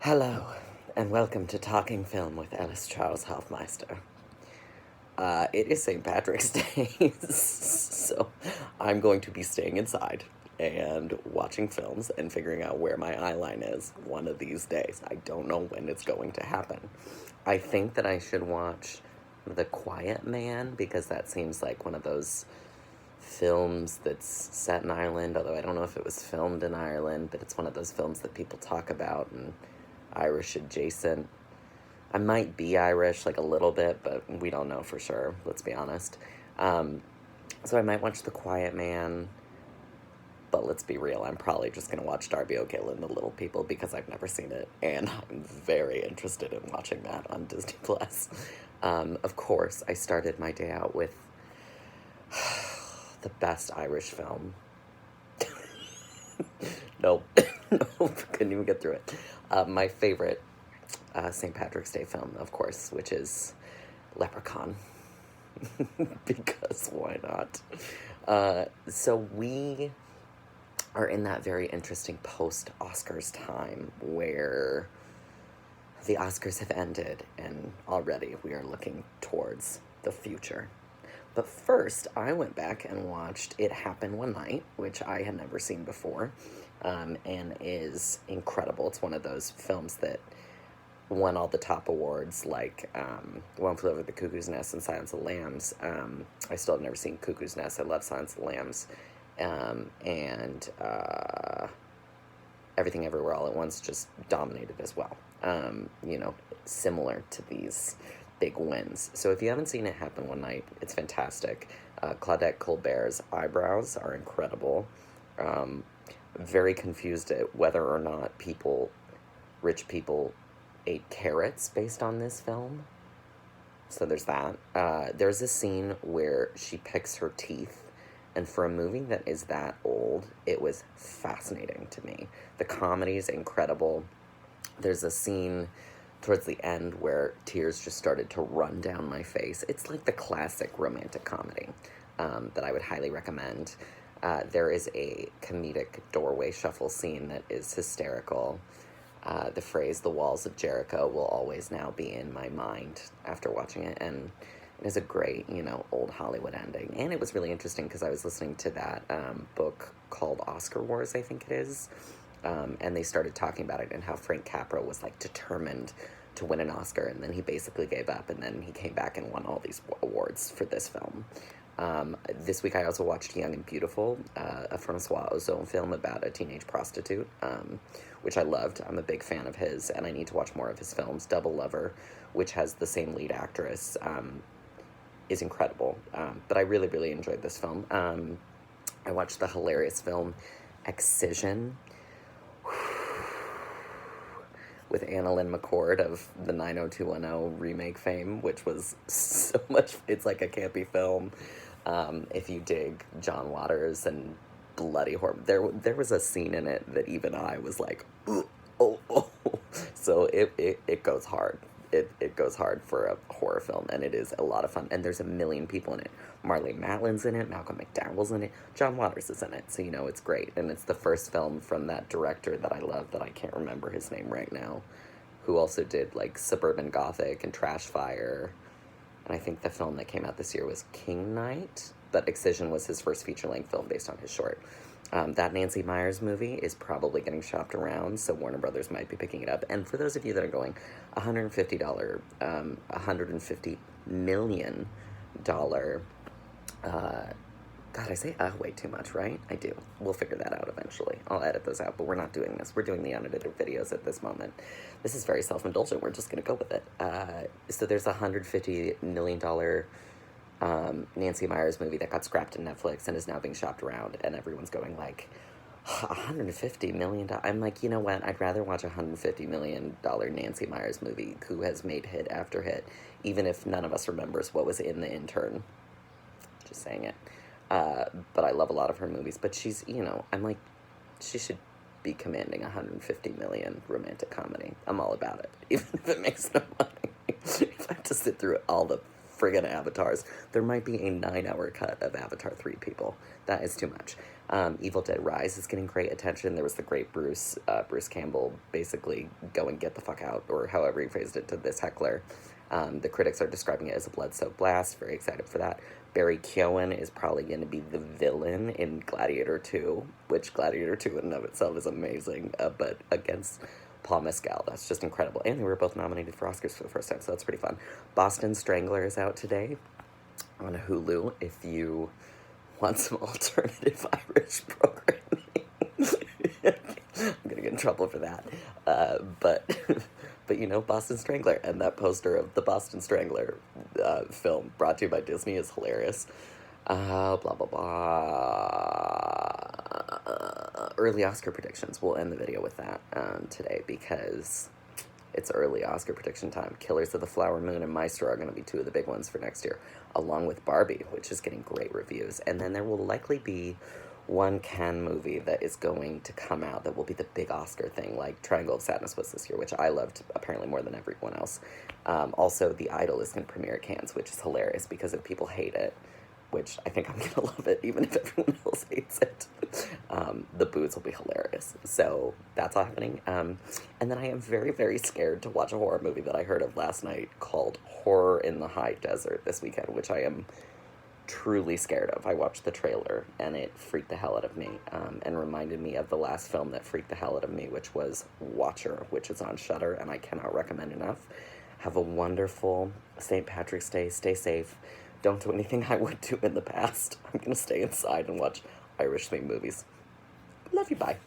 Hello, and welcome to Talking Film with Ellis Charles Hoffmeister. It is St. Patrick's Day, so I'm going to be staying inside and watching films and figuring out where my eye line is one of these days. I don't know when it's going to happen. I think that I should watch The Quiet Man because that seems like one of those films that's set in Ireland, although I don't know if it was filmed in Ireland, but it's one of those films that people talk about and Irish adjacent. I might be Irish, like a little bit, but we don't know for sure, let's be honest. So I might watch The Quiet Man, but let's be real, I'm probably just going to watch Darby O'Gill and The Little People because I've never seen it, and I'm very interested in watching that on Disney+. Of course, I started my day out with the best Irish film. Nope. Nope, couldn't even get through it. My favorite St. Patrick's Day film, of course, which is Leprechaun. Because why not? So we are in that very interesting post-Oscars time where the Oscars have ended and already we are looking towards the future. But first, I went back and watched It Happened One Night, which I had never seen before, and is incredible. It's one of those films that won all the top awards, like One Flew Over the Cuckoo's Nest and Silence of the Lambs. I still have never seen Cuckoo's Nest. I love Silence of the Lambs. And Everything Everywhere All at Once just dominated as well. Similar to these big wins. So if you haven't seen It Happen One Night, it's fantastic. Claudette Colbert's eyebrows are incredible. Very confused at whether or not rich people ate carrots based on this film. So there's that. There's a scene where she picks her teeth, and for a movie that is that old, it was fascinating to me. The comedy is incredible. There's a scene towards the end where tears just started to run down my face. It's like the classic romantic comedy that I would highly recommend. There is a comedic doorway shuffle scene that is hysterical. The phrase, "the walls of Jericho," will always now be in my mind after watching it, and it is a great, old Hollywood ending. And it was really interesting because I was listening to that book called Oscar Wars, I think it is, and they started talking about it and how Frank Capra was, determined to win an Oscar, and then he basically gave up, and then he came back and won all these awards for this film. This week I also watched Young and Beautiful, a Francois Ozon film about a teenage prostitute, which I loved. I'm a big fan of his, and I need to watch more of his films. Double Lover, which has the same lead actress, is incredible. But I really, really enjoyed this film. I watched the hilarious film Excision with Annalyn McCord of the 90210 remake fame, which was so much. It's like a campy film. If you dig John Waters and bloody horror, there was a scene in it that even I was like, ooh, oh. So it goes hard. It goes hard for a horror film, and it is a lot of fun. And there's a million people in it. Marley Matlin's in it, Malcolm McDowell's in it, John Waters is in it, so it's great. And it's the first film from that director that I love, that I can't remember his name right now, who also did Suburban Gothic and Trash Fire. And I think the film that came out this year was King Knight, but Excision was his first feature-length film based on his short. That Nancy Meyers movie is probably getting shopped around, so Warner Brothers might be picking it up. And for those of you that are going, $150 million, God, I say way too much, right? I do. We'll figure that out eventually. I'll edit those out, but we're not doing this. We're doing the unedited videos at this moment. This is very self-indulgent. We're just going to go with it. So there's a $150 million Nancy Meyers movie that got scrapped in Netflix and is now being shopped around, and everyone's going $150 million. I'm like, you know what? I'd rather watch a $150 million Nancy Meyers movie who has made hit after hit, even if none of us remembers what was in The Intern. Just saying it. But I love a lot of her movies. But she's, I'm like, she should be commanding $150 million romantic comedy. I'm all about it, even if it makes no money. If I have to sit through all the friggin' avatars. There might be a 9-hour cut of Avatar 3, people. That is too much. Evil Dead Rise is getting great attention. There was the great Bruce Campbell basically go and get the fuck out, or however he phrased it to this heckler. The critics are describing it as a blood-soaked blast. Very excited for that. Barry Keoghan is probably going to be the villain in Gladiator 2, which Gladiator 2 in and of itself is amazing, but against Paul Mescal, that's just incredible. And they were both nominated for Oscars for the first time, so that's pretty fun. Boston Strangler is out today on Hulu if you want some alternative Irish programming. I'm gonna get in trouble for that. But you know, Boston Strangler, and that poster of the Boston Strangler film brought to you by Disney is hilarious. Blah, blah, blah. Early Oscar predictions. We'll end the video with that today because it's early Oscar prediction time. Killers of the Flower Moon and Maestro are going to be two of the big ones for next year, along with Barbie, which is getting great reviews. And then there will likely be one Cannes movie that is going to come out that will be the big Oscar thing, like Triangle of Sadness was this year, which I loved apparently more than everyone else. Also, The Idol is going to premiere at Cannes, which is hilarious because if people hate it, which I think I'm going to love it even if everyone else hates it, the boos will be hilarious. So that's all happening. And then I am very, very scared to watch a horror movie that I heard of last night called Horror in the High Desert this weekend, which I am truly scared of. I watched the trailer and it freaked the hell out of me, and reminded me of the last film that freaked the hell out of me, which was Watcher, which is on Shudder, and I cannot recommend enough. Have a wonderful St. Patrick's Day. Stay safe. Don't do anything I would do in the past. I'm gonna stay inside and watch Irish themed movies. Love you, bye.